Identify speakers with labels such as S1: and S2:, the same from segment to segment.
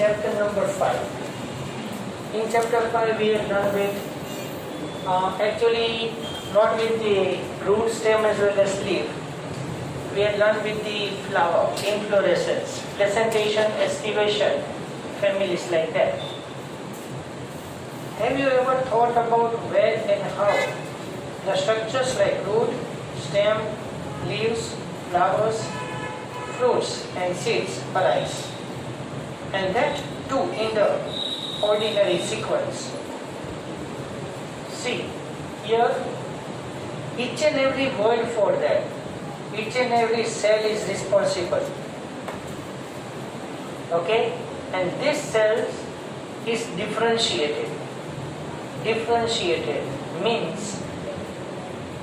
S1: chapter number 5. In chapter 5 we are done with actually not with the root, stem as well as leaf. We are done with the flower, inflorescence, presentation, estivation, families like that. Have you ever thought about where and how the structures like root, stem, leaves, flowers, fruits and seeds arise? And that too in the ordinary sequence. See, here each and every word for that, each and every cell is responsible. Okay? And this cell is differentiated. Differentiated means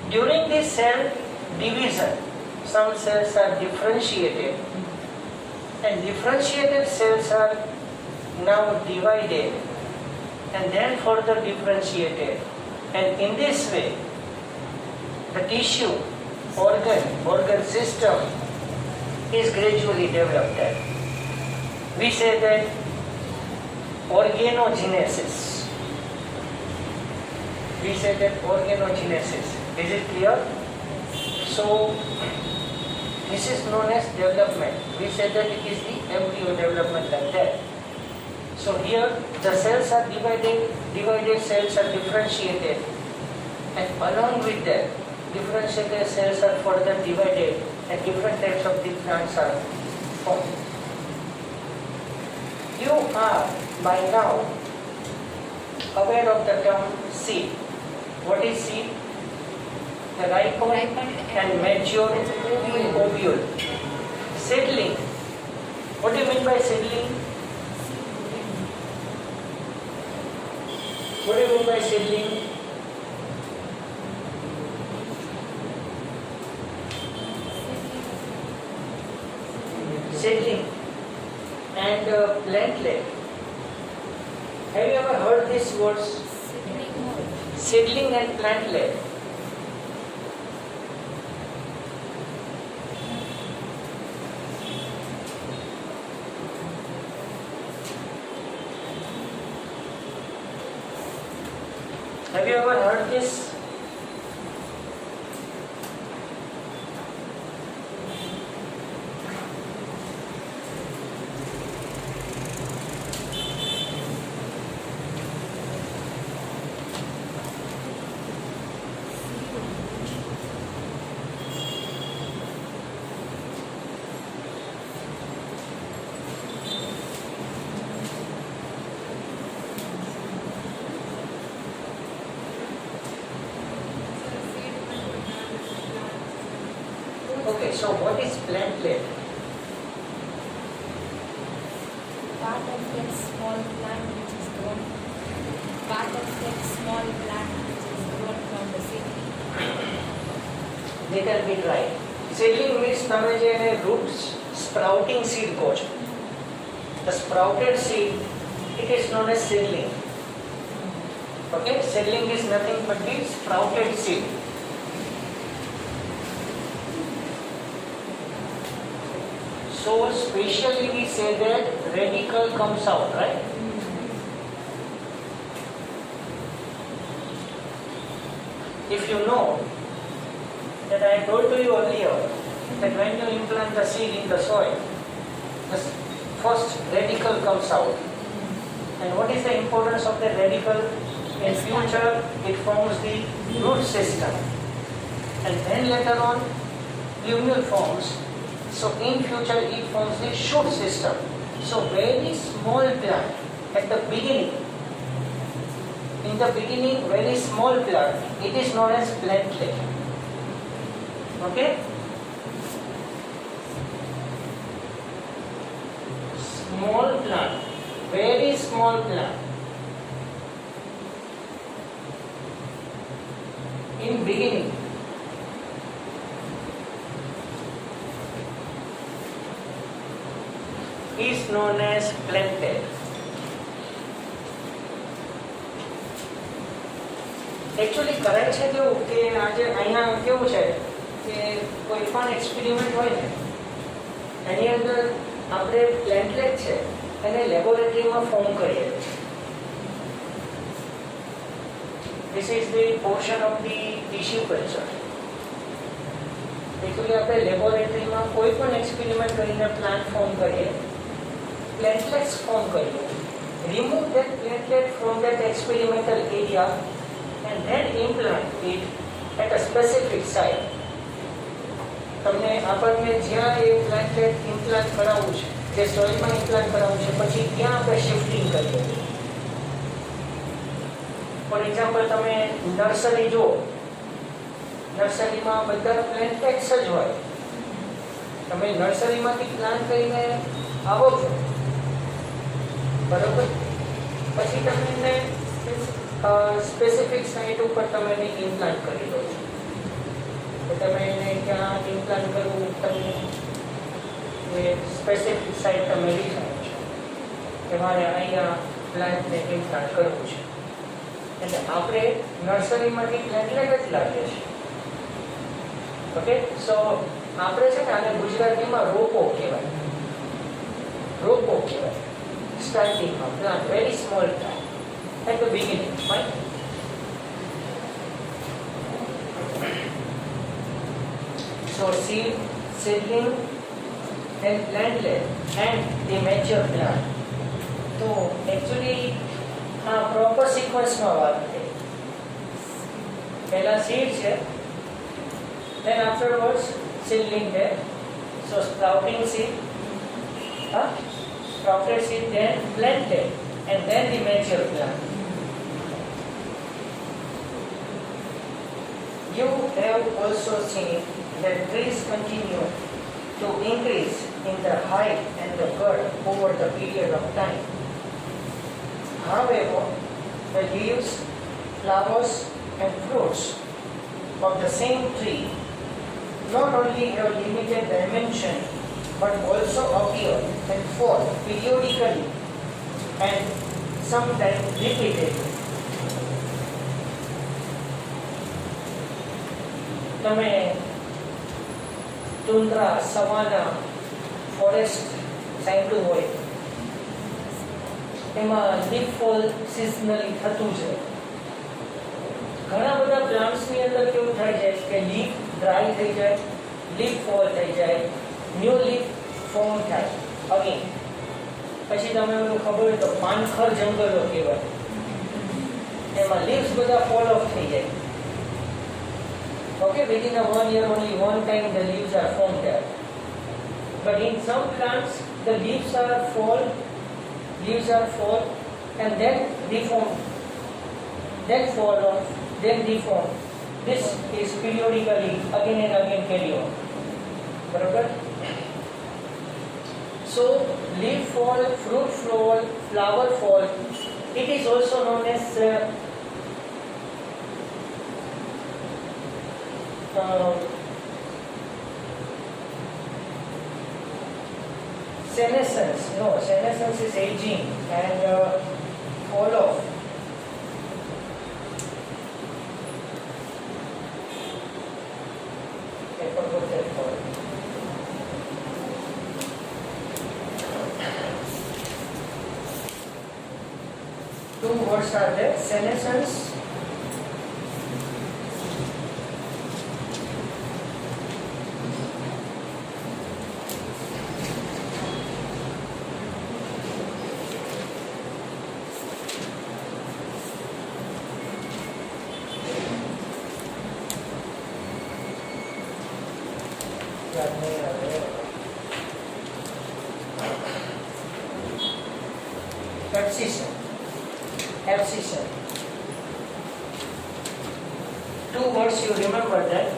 S1: during this cell division, some cells are differentiated and differentiated cells are now divided and then further differentiated, and in this way the tissue, organ system is gradually developed. We say that organogenesis. We say that organogenesis. Is it clear? So this is known as development. We say that it is the embryo development like that. So here the cells are divided cells are differentiated, and along with that differentiated cells are further divided and different types of the plants are formed. You are by now aware of the term seed. What is seed? The ripened and mature ovule. Seedling. What do you mean by seedling? What do you mean by seedling? Seedling and plantlet. Have you ever heard these words? Seedling and plantlet. Have you ever heard this? Okay, so what is plantlet?
S2: Part of that small plant which is grown. Part of that small plant which is grown from the seedling.
S1: They can be right. Seedling means તમે જે એને root sprouting seed કહો છો. The sprouted seed, it is known as seedling. Okay, seedling is nothing but the sprouted seed. So spatially we say that radicle comes out, right? If you know that I told to you earlier that when you implant the seed in the soil, the first radicle comes out. And what is the importance of the radicle? In future it forms the root system. And then later on plumule forms. So in future it forms the shoot system. So very small plant at the beginning. In the beginning, very small plant. It is known as plantlet. Okay? Small plant. Very small plant. In beginning. Is known as plantlet. Actually કરે છે કેવું કે આજે અહીંયા કેવું છે કે કોઈ પણ એક્સપેરિમેન્ટ હોય ને એની અંદર આપણે પ્લેન્ટલેટ છે એને લેબોરેટરીમાં ફોર્મ કરીએ. This is the portion of the tissue culture. Actually આપણે લેબોરેટરીમાં કોઈ પણ એક્સપેરિમેન્ટ કરીને પ્લાન્ટ ફોર્મ કરીએ, platelets ફોર્મ કરીએ, remove that platelet from that experimental area and then implant it at a specific site. તમને આપણને જ્યાં એ પ્લેટલેટ ઇમ્પ્લાન્ટ કરાવવું છે, જે સોઇલમાં ઇમ્પ્લાન્ટ કરાવવું છે, પછી ત્યાં આપણે શિફ્ટિંગ કરીએ. ફોર એક્ઝામ્પલ, તમે નર્સરી જુઓ, નર્સરીમાં બધા પ્લેન્ટેટ્સ જ હોય. તમે નર્સરીમાંથી પ્લાન્ટ કરીને આવો છો, બરોબર, પછી તમે એને સ્પેસિફિક સાઇટ ઉપર તમે એને ઇમ્પ્લાન્ટ કરી દો છો. તો તમે એને ક્યાં ઇમ્પ્લાન્ટ કરવું, તમે એ સ્પેસિફિક સાઇટ તમે ડિસાઇડ છો કે મારે અહીંયા પ્લાન્ટને ઇમ્પ્લાન્ટ કરવું છે. એટલે આપણે નર્સરીમાંથી પ્લેટલેટ જ લાવીએ છીએ. ઓકે, સો આપણે છે ને આને ગુજરાતીમાં રોપો કહેવાય. રોપો કહેવાય સ્ટાર્ટિંગમાં, plant, very small plant at the beginning. Fine. So seed, seedling, then plantlet and the mature plant. તો એકચ્યુઅલી આ પ્રોપર સિક્વન્સમાં વાત થઈ. પહેલા સીડ છે, then afterwards seedling there. So sprouting seed, sprouted seed, then planted, and then the mature plant. You have also seen that trees continue to increase in the height and the girth over the period of time. However, the leaves, flowers, and fruits of the same tree not only have limited dimension but also appear and fall periodically and sometimes repeatedly. તમે ટુન્ડ્રા, સવાના, forest સાંભળ્યું હોય, એમાં leaf fall સિઝનલી થતું છે. ઘણા બધા પ્લાન્ટ્સની અંદર કેવું થાય છે કે લીફ ડ્રાય થઈ જાય, લીફ ફોલ થઈ જાય, ન્યૂ લીફ ફોર્મ થાય અગેન. પછી તમે એવું ખબર હોય તો પાનખર જંગલો કહેવાય, એમાં લીવ્સ બધા ફોલ ઓફ થઈ જાય. Okay, within a 1 year only one time the leaves are formed there. But in some plants the leaves are fall and then deform, then fall off, then deform. This is periodically again and again carry on. Barabar? So leaf fall, fruit fall, flower fall, it is also known as senescence. No, senescence is aging and fall off. I forgot that word. Two words are there: senescence abscission. Two words, you remember that.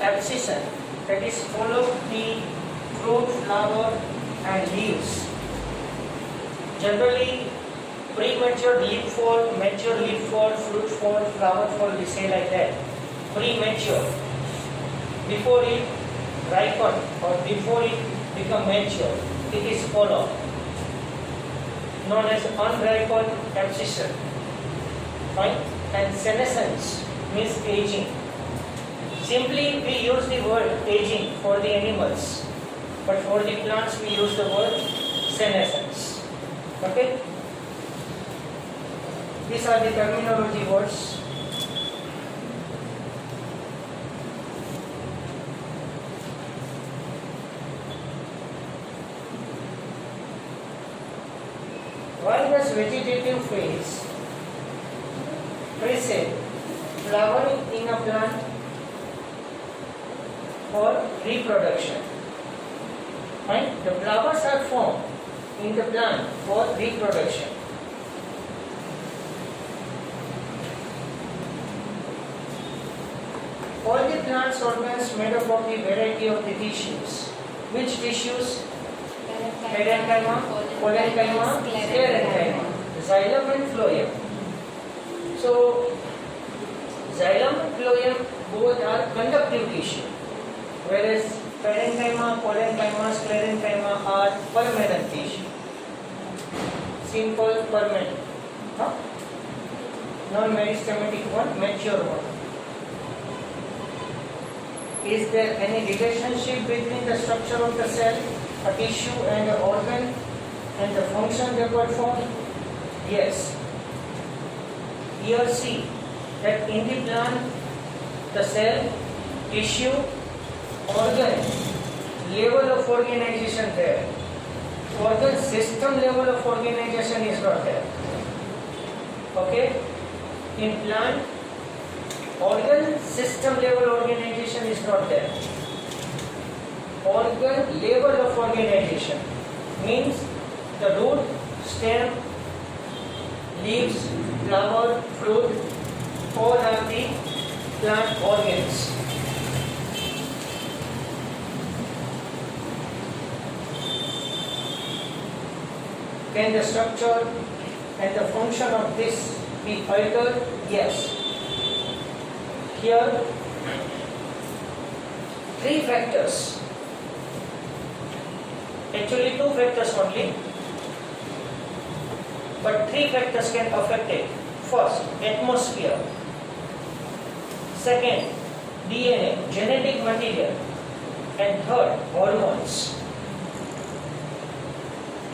S1: abscission, that is follow the fruit, flower and leaves. Generally, premature leaf fall, mature leaf fall, fruit fall, flower fall, we say like that. Premature, before it ripen or before it become mature, it is follow, known as unripened abscission. Fine. And senescence means aging. Simply we use the word aging for the animals, but for the plants we use the word senescence. Okay? These are the terminology words. Why does vegetative phase precede flowering in a plant or reproduction? Right? The flowers are formed in the plant for reproduction. All the plant's organs made up of the variety of the tissues. Which tissues? Parenchyma, collenchyma, sclerenchyma, xylem and phloem. So, xylem and phloem both are conductive tissue, whereas parenchyma, collenchyma, sclerenchyma are permanent tissue. Simple permanent. Huh? Non-meristematic one, mature one. Is there any relationship between the structure of the cell, a tissue and an organ, and the function they perform? Yes. Here see that in the plant, the cell, tissue, organ, level of organization there. Organ system level of organization is not there. Okay? In plant, organ system level organization is not there. Organ level of organization means the root, stem, leaves, flower, fruit, all are the plant organs. Can the structure and the function of this be altered? Yes. Here, three factors. Actually, two factors only, but three factors can affect it. First, atmosphere. Second, DNA, genetic material. And third, hormones.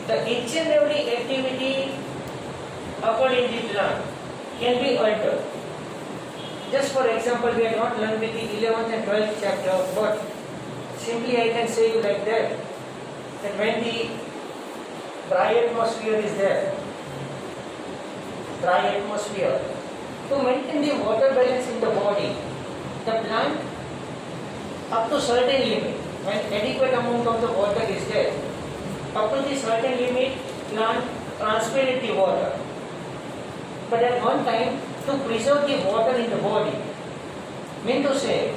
S1: The each and every activity occurred in the plant can be altered. Just for example, we are not learned with the 11th and 12th chapter, but simply I can say you like that when the dry atmosphere is there, dry atmosphere, to maintain the water balance in the body, the plant up to certain limit, when adequate amount of the water is there, up to the certain limit, plant transpirate the water. But at one time, to preserve the water in the body, mean to say,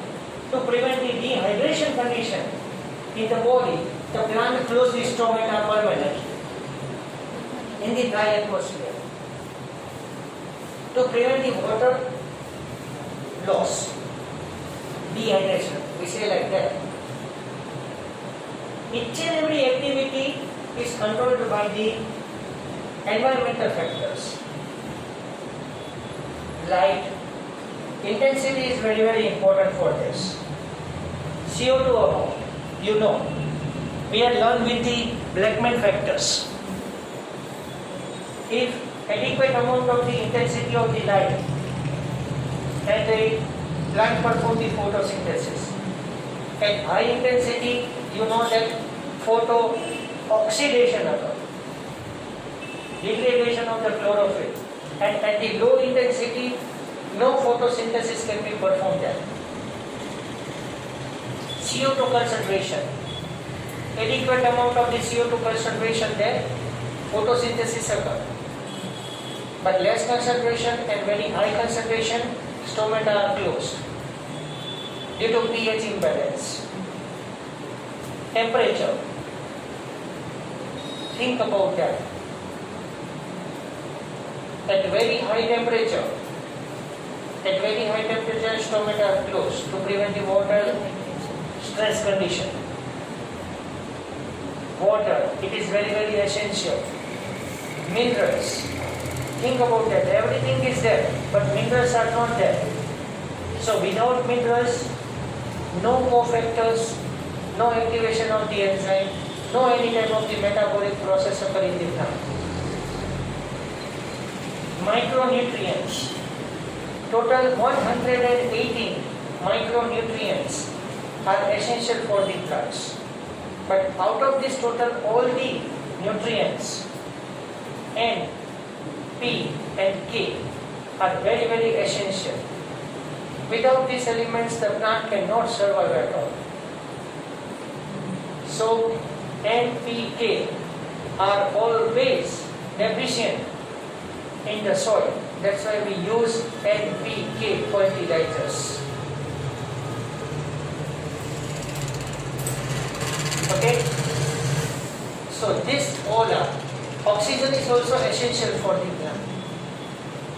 S1: to prevent the dehydration condition in the body, the plant close the stomata permanently in the dry atmosphere. To prevent the water loss, dehydration, we say like that. Each and every activity is controlled by the environmental factors. Light, intensity is very, very important for this. CO2 amount, you know. We had learned with the Blackman factors. If adequate amount of the intensity of the light and the plant perform the photosynthesis. At high intensity, you know that photo oxidation occurs, degradation of the chlorophyll. And at the low intensity, no photosynthesis can be performed there. CO2 concentration, adequate amount of the CO2 concentration there, photosynthesis occurs. But less concentration and very high concentration, stomata are closed. due to pH imbalance. Temperature. Think about that. At very high temperature, stomata are closed to prevent the water stress condition. Water, it is very, very essential. Minerals, think about that. Everything is there, but minerals are not there. So without minerals, no cofactors, no activation of the enzyme, no any type of the metabolic process occur in the plant. Micronutrients, total 118 micronutrients are essential for the plants. But out of this total, all the nutrients N, P and K are very, very essential. Without these elements, the plant cannot survive at all. So N, P, K are always deficient in the soil. That's why we use NPK fertilizers. Okay? So this all are. Oxygen is also essential for the plant.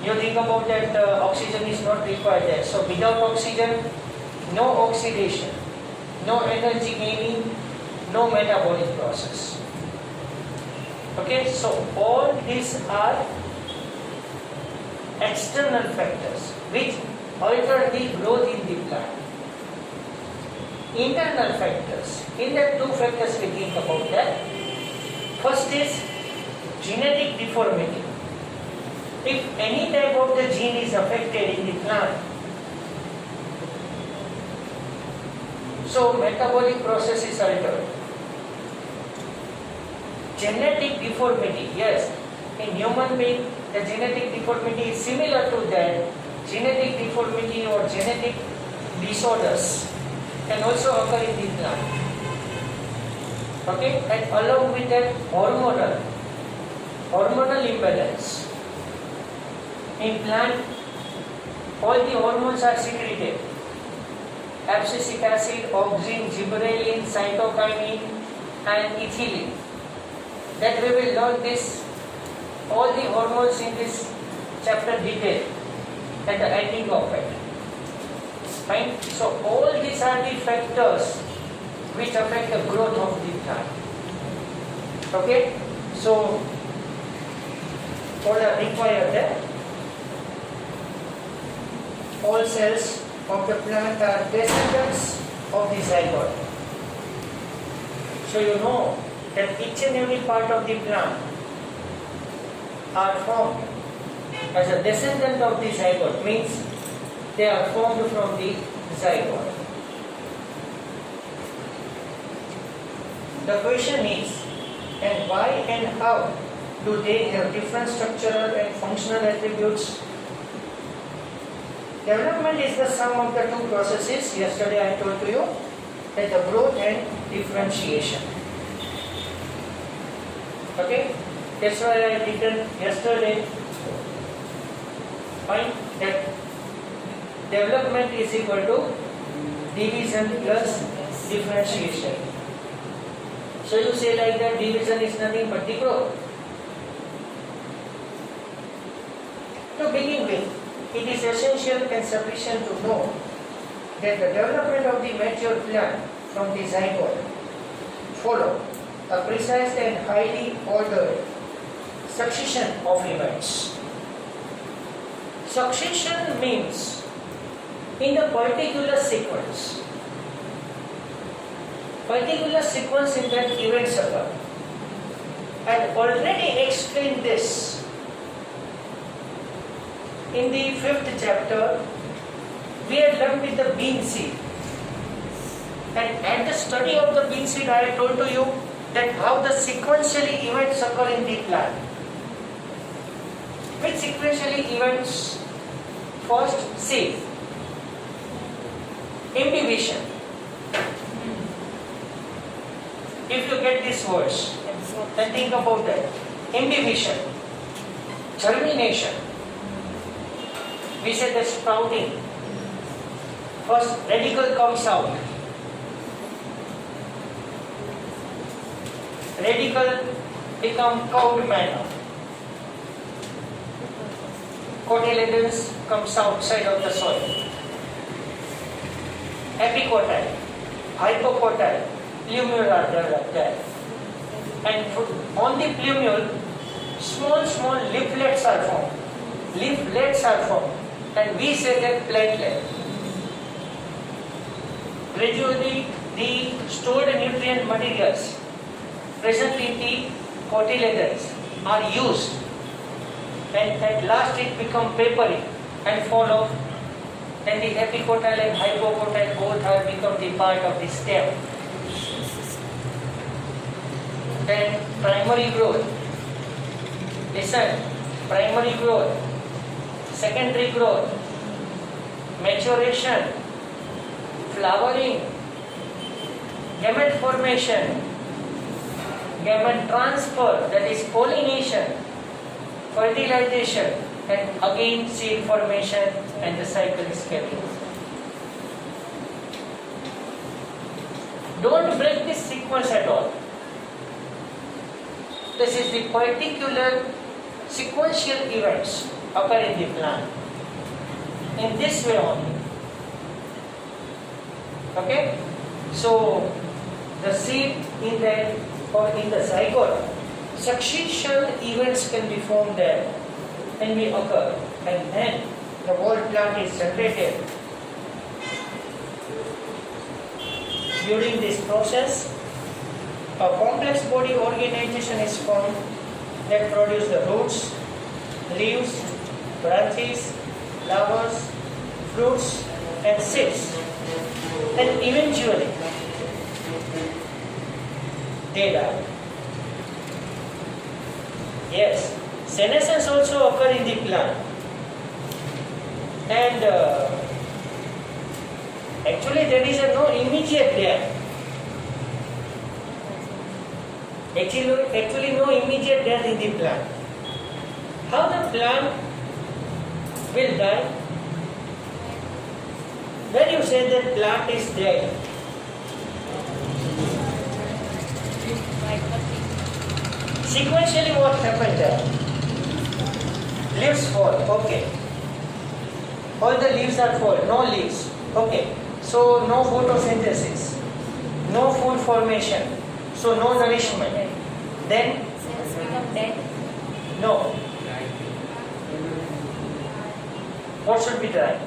S1: You think about that, oxygen is not required there. So without oxygen, no oxidation, no energy gaining, no metabolic process. Okay? So all these are external factors which alter the growth in the plant. Internal factors. In that, two factors we think about that. First is genetic deformity. If any type of the gene is affected in the plant, so metabolic process is altered. Genetic deformity, yes. In human being, the genetic deformity is similar to that. Genetic deformity or genetic disorders can also occur in the plant. Okay, and along with that, hormonal imbalance. In plant, all the hormones are secreted. Abscisic acid, auxin, gibberellin, cytokinin, and ethylene. That we will learn this, all the hormones in this chapter detail at the ending of it. Fine. So all these are the factors which affect the growth of the plant. Okay. So all are required there. All cells of the plant are descendants of the zygote. So you know that each and every part of the plant are formed as a descendant of the zygote, means they are formed from the zygote. The question is, and why and how do they have different structural and functional attributes? Development is the sum of the two processes. Yesterday I told to you that the growth and differentiation. Okay? That's why I written yesterday. Fine? That development is equal to division plus differentiation. So you say like that division is nothing but the growth. To begin with, it is essential and sufficient to know that the development of the mature plant from the zygote follow a precise and highly ordered succession of events. Succession means in the particular sequence in that events occur. I have already explained this in the 5th chapter. We had learned with the bean seed, and at the study of the bean seed I told to you that how the sequentially events occur in the plant. Which sequentially events? First, seed. Imbibition. If you get this words, then think about that. Imbibition. Germination. We said the sprouting. First radicle comes out. Radicle become curved manner. Cotyledons comes outside of the soil. Epicotyle, hypocotyle, plumule are developed there. And on the plumule, small leaflets are formed. Leaflets are formed. And we say that plantlet. Gradually, the stored nutrient materials present in the cotyledons are used, and at last it become papery and fall off. Then the epicotyle and hypocotyle both have become the part of the stem. Then primary growth. Listen, primary growth, secondary growth, maturation, flowering, gamete formation, gamete transfer, that is pollination, fertilization, and again seed formation, and the cycle is carried. Don't break this sequence at all. This is the particular sequential events occur in the plant. In this way only. Okay? So, the seed in the zygote, succession events can be formed there and may occur, and then the whole plant is generated. During this process, a complex body organization is formed that produce the roots, leaves, branches, flowers, fruits, and seeds. And eventually, they die. Yes, senescence also occur in the plant. And actually there is no immediate death. Actually no immediate death in the plant. How the plant will die? When you say that plant is dead, sequentially what happened there? Leaves fall, okay. All the leaves are fall, no leaves, okay. So no photosynthesis, no food formation, so no nourishment. Then?
S2: Cells become dead.
S1: No. What should be dry?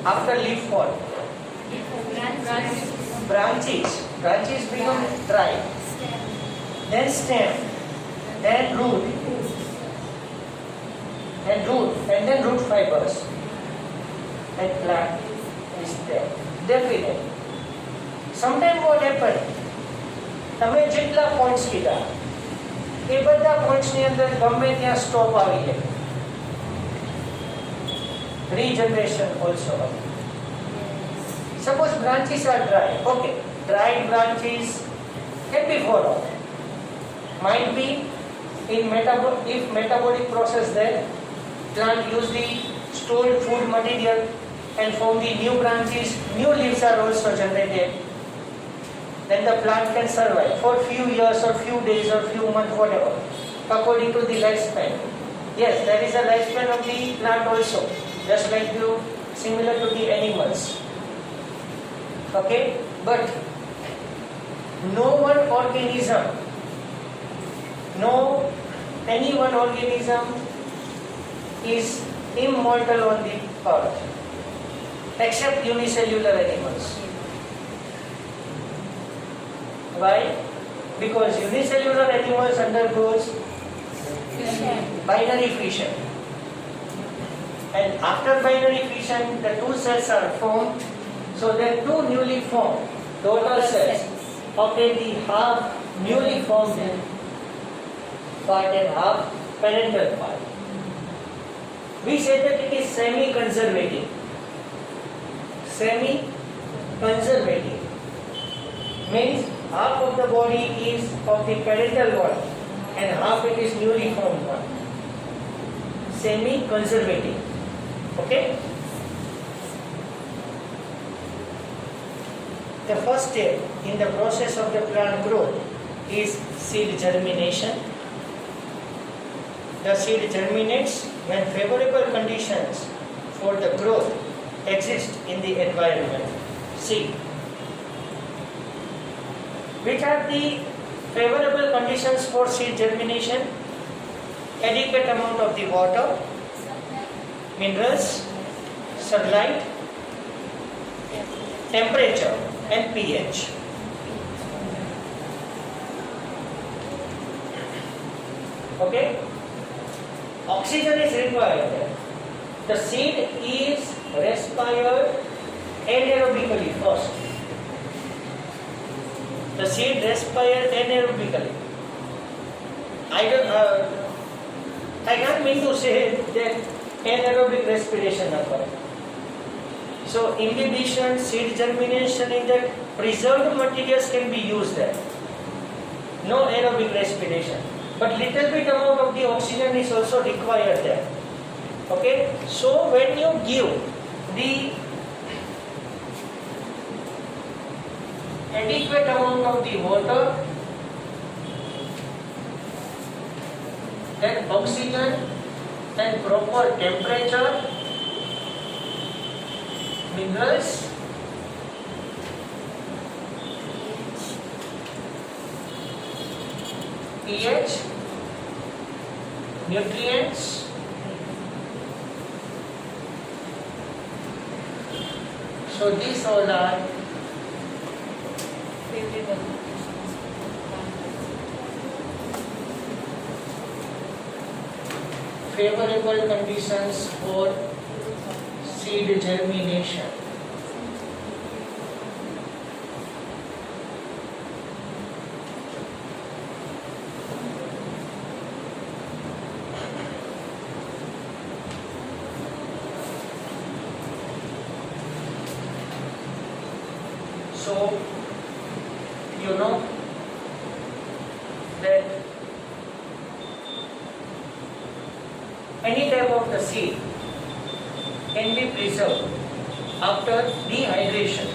S1: After leaf fall? Branches become dry. Then stem, then root, and then root fibers. And plant is there. Definitely. Sometimes what happens? તમે જેટલા points કીધા એ બધા પોઈન્ટ્સની અંદર ગમે ત્યાં stop આવી જાય. Regeneration also. Suppose branches are dry. Okay, dried branches can be followed. Might be in metabolic process there, plant use the stored food material and from the new branches, new leaves are also generated. Then the plant can survive for few years or few days or few months, whatever, according to the lifespan. Yes, there is a lifespan of the plant also, just like similar to the animals. Okay, but any one organism is immortal on the earth, except unicellular animals. Why? Because unicellular animals undergoes binary fission. And after binary fission, the two cells are formed. So then two newly formed daughter cells obtain the half newly formed part and half parental part. We say that it is semi-conservative. Semi-conservative means half of the body is of the parental one and half it is newly formed one. Semi-conservative. Okay? the first step in the process of the plant growth is seed germination. The seed germinates when favorable conditions for the growth exist in the environment. See, which are the favorable conditions for seed germination? Adequate amount of the water, minerals, sunlight, temperature and pH. Okay? Oxygen is required. The seed is respired anaerobically first. The seed respired anaerobically. I can't mean to say that anaerobic respiration occurs. So imbibition, seed germination in that preserved materials can be used there. No aerobic respiration. But little bit amount of the oxygen is also required there. Okay? So when you give the adequate amount of the water, then oxygen, then proper temperature, minerals, pH, nutrients, so these all are favorable conditions for seed germination. So, you know that any type of the seed can be preserved after dehydration.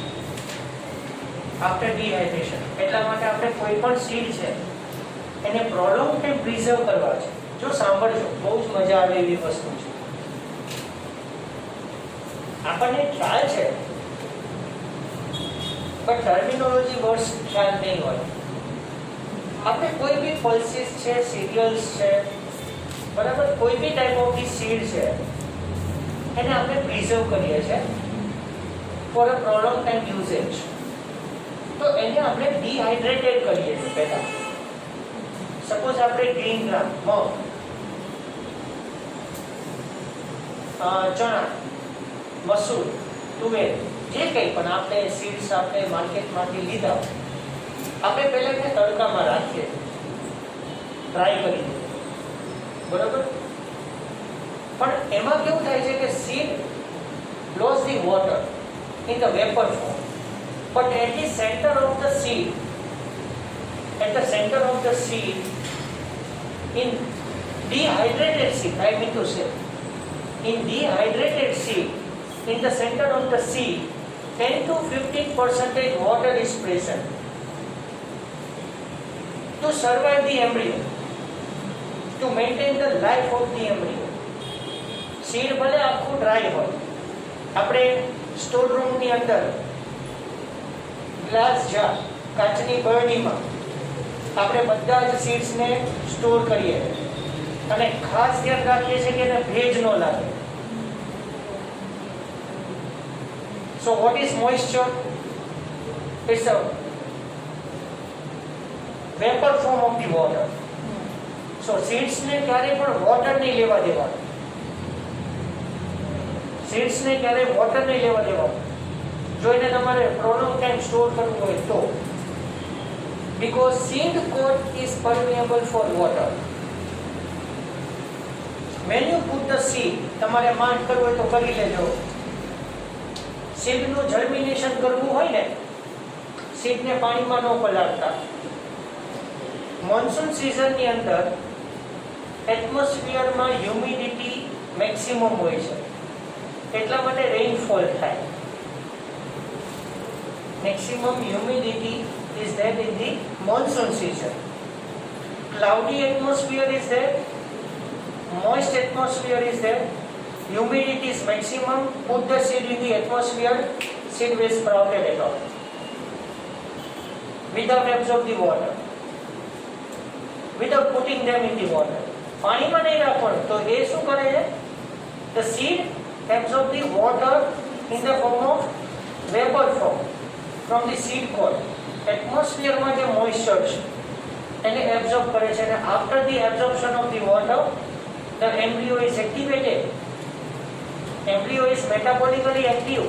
S1: After dehydration. એટલા માટે આપણે કોઈ પણ seed છે એને prolong time preserve કરવા છે. જો સાંભળજો બહુ જ મજા આવે એવી વસ્તુ છે. આપણને ખ્યાલ છે but terminology words ખ્યાલ નહીં હોય. આપણે કોઈ બી pulses છે, cereals છે, બરાબર, કોઈ બી ટાઈપ ઓફ ધી સીડ છે એને આપણે પ્રિઝર્વ કરીએ છીએ for a prolong time usage. તો એને આપણે ડિહાઇડ્રેટેડ કરીએ છીએ પહેલા. સપોઝ આપણે ગ્રીન ગ્રામ, મગ, ચણા, મસૂર, તુવેર, જે કંઈ પણ આપણે સીડ્સ આપણે માર્કેટમાંથી લીધા, આપણે પહેલા એને તડકામાં રાખીએ, ડ્રાય કરી દઈએ, બરાબર. પણ એમાં કેવું થાય છે કે seed lost the water in the vapor form, but at the center of the seed, in dehydrated seed, I mean to say, in dehydrated seed, in the center of the seed, 10 to 15% water is present to survive the embryo, to maintain the life of the embryo. Seed भले आखું dry હોય, આપણે store રૂમની અંદર glass jar, કાચની બરણીમાં આપણે બધા જ સીડ્સને store કરીએ અને ખાસ ધ્યાન રાખીએ છીએ કે એને ભેજ ન લાગે. So what is moisture? It's a vapor form of the water. So seeds ને ક્યારે પણ વોટર નહીં લેવા દેવાનું. सीड्स ने क्यारे वॉटर नहीं लेवा देवानुं जो એને તમારે પ્રોલોંગ ટાઈમ સ્ટોર કરવું હોય તો, because seed coat is permeable for water. when you put the seed, તમારે માંડ કરવું હોય તો કરી લેજો. સીડનું જર્મિનેશન કરવું હોય ને, સીડને પાણીમાં ન પલાળતા. મોન્સૂન સિઝનની અંદર એટમોસ્ફિયરમાં હ્યુમિડિટી મેક્સિમમ હોય છે, એટલા માટે રેઇનફોલ થાય. maximum humidity is there in the monsoon season. Cloudy atmosphere is there, moist atmosphere is there, humidity is maximum. Put the seed in the atmosphere, seed will sprout at all without absorb the water, without putting them in the water. પાણીમાં નહીં રાખવાનું તો એ શું કરે છે? The seed absorb the water in the form of vapor form from the seed coat. Atmosphere માં જે moisture છે એને absorb કરે છે અને after the absorption of the water the embryo is activated. Embryo is metabolically active.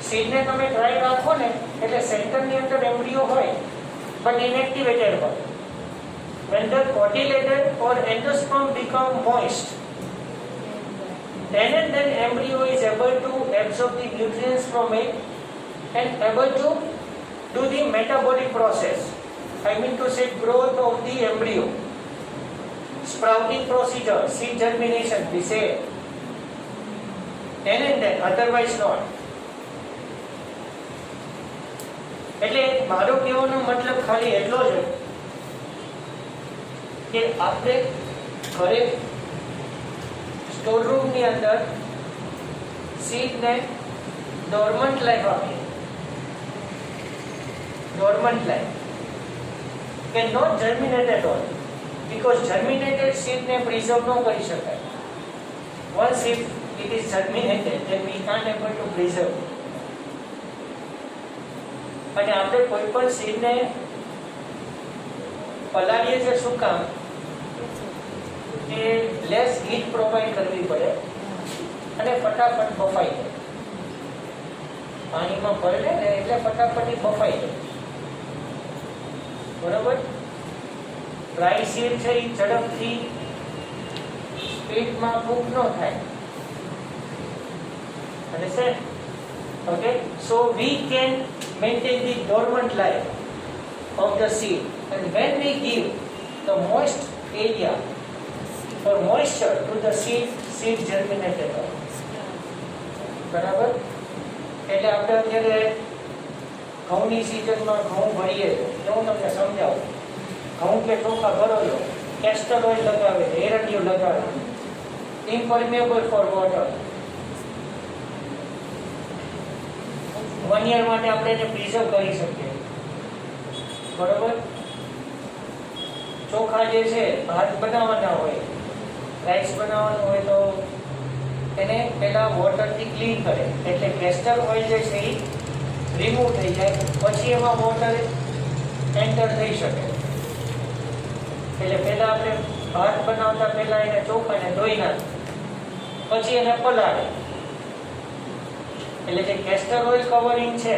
S1: seed ને તમે dry રાખો ને એટલે સેન્ટરની અંદર એમ્બ્રિયો હોય but inactivated હોય. When the cotyledon or endosperm become moist, then and then embryo is able to absorb the nutrients from it and able to do the metabolic process. I mean to say growth of the embryo, sprouting procedure, seed germination, we say. Then and then, otherwise not. એટલે મારો કહેવાનો મતલબ ખાલી એટલો છે કે આપણે ઘરે સ્ટોર રૂમની અંદર સીડને ડોર્મન્ટ લાઈફ આપીએ. Dormant life can not germinate at all because germinated સીડને પ્રિઝર્વ ન કરી શકાય. Once if it is germinated then we can't able to preserve. અને આપણે કોઈ પણ સીડને પલાળીએ છે શું કામ? કે લેસ હીટ પ્રોવાઈડ કરવી પડે અને ફટાફટ બફાઈ જાય. પાણીમાં પલળે ને એટલે ફટાફટ બફાઈ જાય. બરોબર? ડ્રાય સીડ છે એ ઝડપથી સ્પીડમાં કૂક ન થાય. Understand? Okay, so we can maintain the dormant life of the seed, and when we give the moist area or moisture to the seed germinated. બરાબર? એટલે આપણે અત્યારે ઘઉંની સિઝનમાં ઘઉં ભરીએ તો હું તમને સમજાવું. ઘઉં કે ચોખા ભરો છો, કેસ્ટર ઓઇલ લગાવે છે, એરંડિયું લગાવે, ઇમ્પરમેબલ ફોર વોટર. 1 year માટે આપણે એને પ્રિઝર્વ કરી શકીએ. બરોબર? ચોખા જે છે ભાત બનાવવાના હોય, રાઈસ બનાવવાનું હોય તો એને પહેલા વોટરથી ક્લીન કરે એટલે કેસ્ટર ઓઇલ જે છે એ રિમૂવ થઈ જાય, પછી એમાં વોટર એન્ટર થઈ શકે. એટલે પહેલા આપણે ભાત બનાવતા પહેલા એને ચોખાને ધોઈ નાખે, પછી એને પલાળે. એટલે જે કેસ્ટર ઓઇલ કવરિંગ છે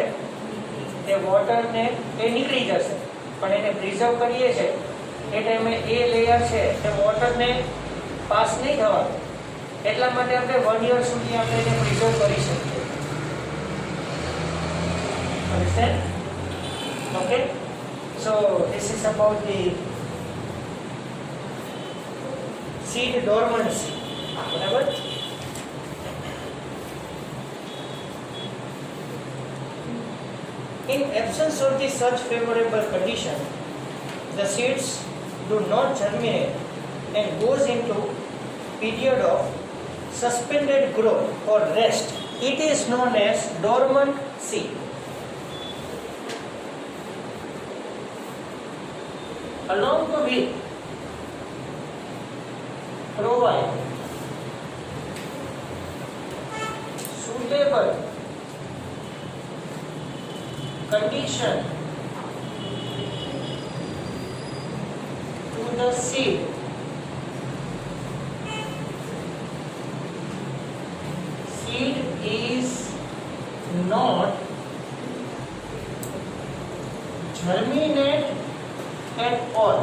S1: તે વોટરને એ નીકળી જશે, પણ એને પ્રિઝર્વ કરીએ છે એ ટાઈમે એ લેયર છે તે વોટરને પાસ નહીં થવા દે. એટલા માટે આપણે 1 year સુધી આપણે એને પ્રિઝર્વ કરી શકીએ. Understand? Okay? So this is about the seed dormancy. બરાબર? In absence of the such favorable condition, the seeds do not germinate and goes into period of suspended growth or rest. It is known as dormant seed. Along with provide suitable condition to the seed is not germinate at all.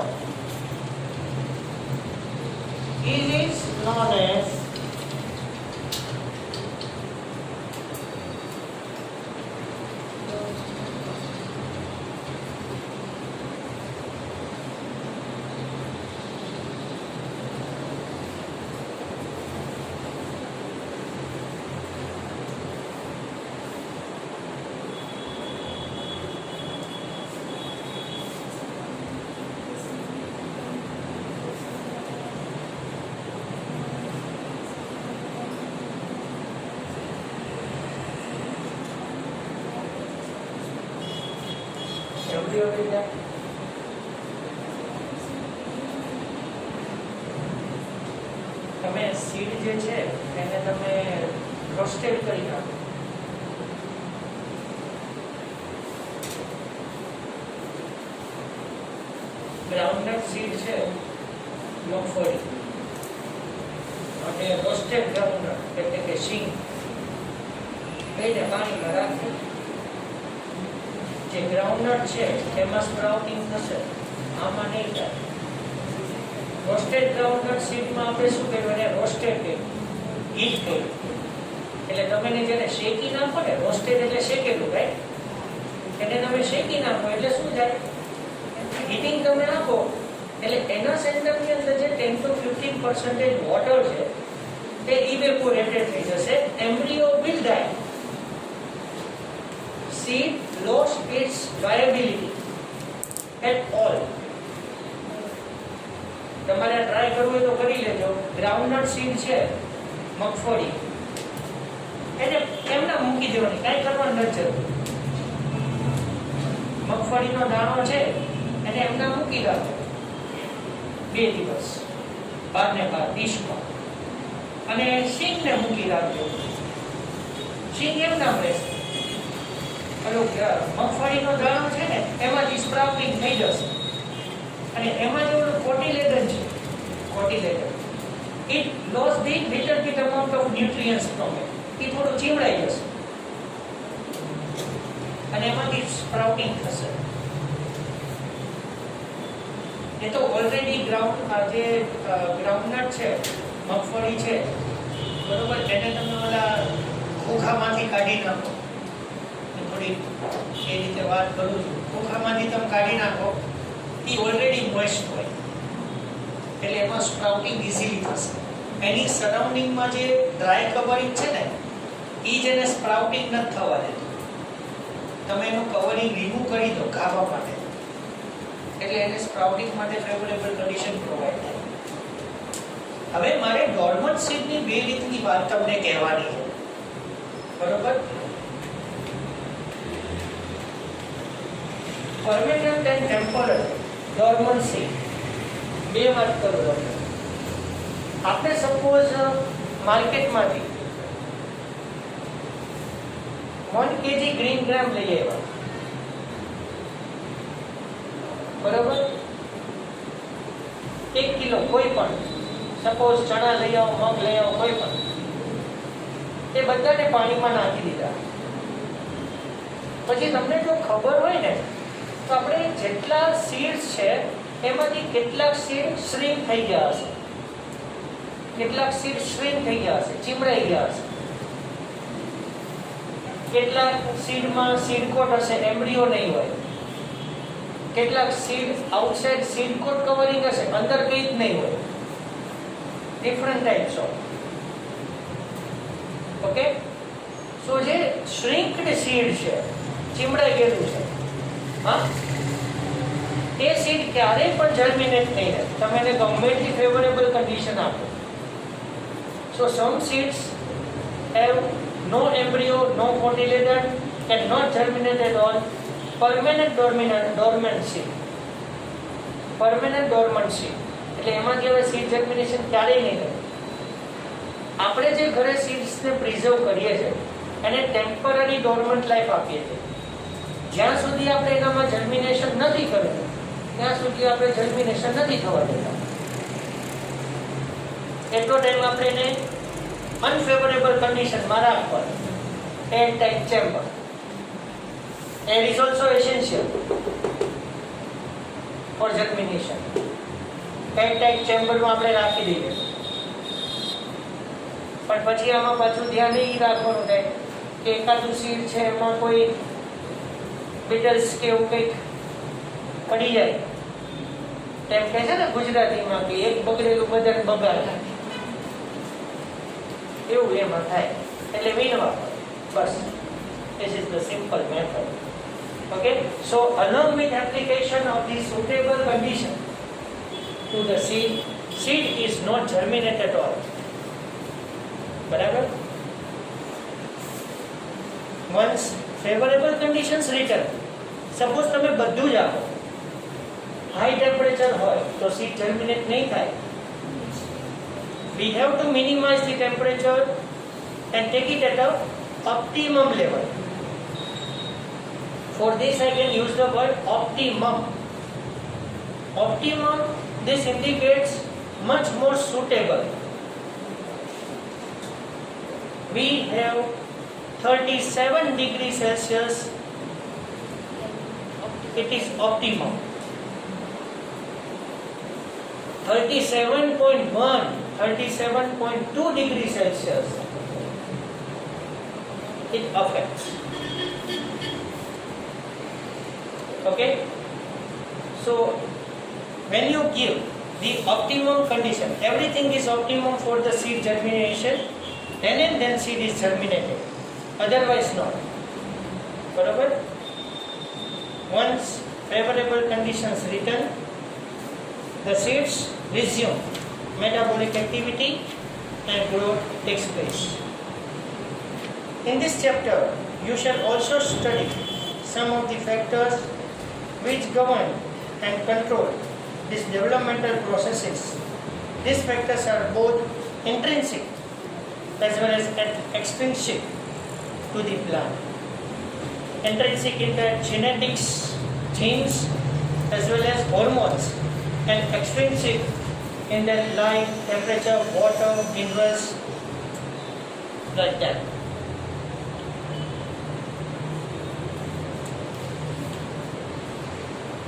S1: It is known as you agree with that? તમે seed જે છે એને તમે roasted કરી નાખો. Groundnut seed છે મગફળી અને રોસ્ટેડ ગ્રાઉન્ડનટ એટલે કે શીંગ એને પાણીમાં રાખો. જે ગ્રાઉન્ડનટ છે એમાં સ્પ્રાઉટિંગ થશે, આમાં નહીં થાય. રોસ્ટેડ ગ્રાઉન્ડનટ સીડમાં આપણે શું કર્યું, એને રોસ્ટેડ કર્યું, હીટ કર્યું. એટલે તમે જેને શેકી નાખો ને, રોસ્ટેડ એટલે શેકેલું, રાઈટ? એને તમે શેકી નાખો એટલે શું થાય, હીટિંગ તમે નાખો એટલે એના સેન્ટરની અંદર જે 10 to 15% વોટર છે તે ઇવેપોરેટેડ થઈ જશે. Embryo will die. Seed lost its viability at all. તમારે ટ્રાય કરવું હોય તો કરી લેજો. ગ્રાઉન્ડનટ સીડ છે મગફળી, એને એમના મૂકી દેવાની, કાંઈ કરવાનું નથી. મગફળીનો દાણો છે એને એમના મૂકી રાખો 2 દિવસ બાર ને બાર ડીશમાં, અને શીંગને મૂકી રાખજો. શીંગ એમના રહેશે. મગફળીનો દાણો છે ને એમાંથી સ્પ્રાઉટિંગ થઈ જશે, અને એમાં જે ઓલું કોટિલેડન છે, કોટિલેડન, it lost the little bit amount of nutrients from it. એ થોડું ચીમડાઈ જશે અને એમાંથી સ્પ્રાઉટિંગ થશે. એ તો ઓલરેડી ગ્રાઉન્ડનટ છે, મગફળી છે, બરોબર, એને તમે ઓલા ખોખામાંથી કાઢી નાખો. થોડી એ રીતે વાત કરું છું. ખોખામાંથી તમે કાઢી નાખો, એ ઓલરેડી મોઇસ્ટ હોય એટલે એમાં સ્પ્રાઉટિંગ ઇઝીલી થશે. એની સરાઉન્ડિંગમાં જે ડ્રાય કવરિંગ છે ને, એ જ એને સ્પ્રાઉટિંગ નથી થવા દેતું. તમે એનું કવરિંગ રિમૂવ કરી દો ગાભા માટે, એટલે એને સ્પ્રાઉટિંગ માટે ફેવરેબલ કન્ડિશન પ્રોવાઈડ થાય. હવે મારે ડોર્મન્ટ સીડની 2 રીતની વાત તમને કહેવાની છે, બરોબર? Permanent and temporary dormant seed. 2 વાત કરું તમને. આપણે સપોઝ માર્કેટમાંથી 1 kg ગ્રીન ગ્રામ લઈ આવ્યા, બરોબર? 1 કિલો કોઈ પણ, સપોઝ ચણા લઈ આવો, મગ લઈ આવો, કોઈ પણ, એ બધાને પાણીમાં નાખી દીધા. પછી તમને જો ખબર હોય ને તો આપણે જેટલા સીડ્સ છે એમાંથી કેટલાક સીડ શ્રિંક થઈ ગયા હશે, કેટલાક સીડ શ્રિંક થઈ ગયા હશે, ચીમડાઈ ગયા હશે. કેટલાક સીડમાં સીડ કોટ હશે, એમ્બ્રિયો નહીં હોય. કેટલાક સીડ આઉટસાઇડ સીડ કોટ કવરિંગ હશે, અંદર કંઈ જ નહીં હોય. Different types of. ઓકે, સો જે શ્રિંક્ડ સીડ છે, ચીમડાઈ ગયેલું છે, હા, એ સીડ ક્યારેય પણ જર્મિનેટ નહીં રહે. તમે એને ગમે એટલી ફેવરેબલ કન્ડિશન આપો. So some seeds have no embryo, no cotyledon, and not germinate at all. Permanent dormancy. Permanent dormancy. એટલે એમાં જે સીડ જર્મિનેશન ક્યારેય નહીં રહે. આપણે જે ઘરે સીડ્સને પ્રિઝર્વ કરીએ છીએ એને ટેમ્પરરી ડોર્મન્ટ લાઈફ આપીએ છીએ. જ્યાં સુધી આપણે એનામાં જર્મિનેશન નથી કર્યું ત્યાં સુધી આપણે જર્મિનેશન નથી થવા દેતા. એટલો ટાઈમ આપણે એને unfavorable condition માં રાખવાનું. airtight chamber. Air is also essential for germination. airtight chamber માં આપણે રાખી દઈએ. પણ પછી આમાં પાછું ધ્યાન એ રાખવાનું થાય કે એકાદું સીડ છે એમાં કોઈ બીટલ્સ કે એવું કંઈક પડી જાય, એમ કહે છે ને ગુજરાતીમાં કે એક બગડેલું બધાને બગાડે, એવું એમાં થાય. એટલે વીણવા બસ. This is the simple method. Okay, so along with application of the suitable condition to the seed is not germinate at all. બરાબર? Once favorable conditions return, suppose તમે બધું જ આપો, હાઈ ટેમ્પરેચર હોય તો સીડ જર્મિનેટ નહીં થાય. We have to minimize the temperature and take it at a optimum level. For this I can use the word optimum. Optimum, this indicates much more suitable. We have 37 degrees Celsius, it is optimum. 37.1, 37.2 degrees Celsius, it affects. Okay, so when you give the optimum condition, everything is optimum for the seed germination, then and then seed is germinated, otherwise not. Barabar? Once favorable conditions written, the seeds resume metabolic activity and growth takes place. In this chapter, you shall also study some of the factors which govern and control these developmental processes. These factors are both intrinsic as well as extrinsic to the plant. Intrinsic in the genetics, genes, as well as hormones, and extrinsic in the light, temperature, water, minerals, like that.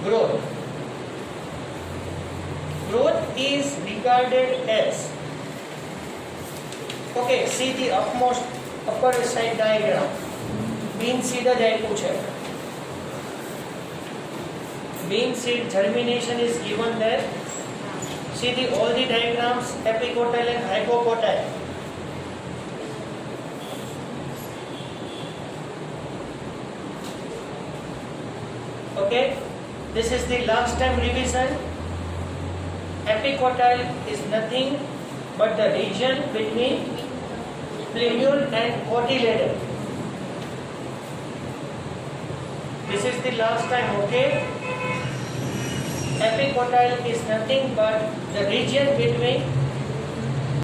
S1: Growth. Growth is regarded as, okay, see the upper side diagram. Bean seed જ આપ્યું છે. Bean seed germination is given there. See all the diagrams, epicotyle and hypocotyle. Okay, this is the last time revision. Epicotyle is nothing but the region between plumule and cotyledon. This is the last time, okay? Epicotyle is nothing but the region between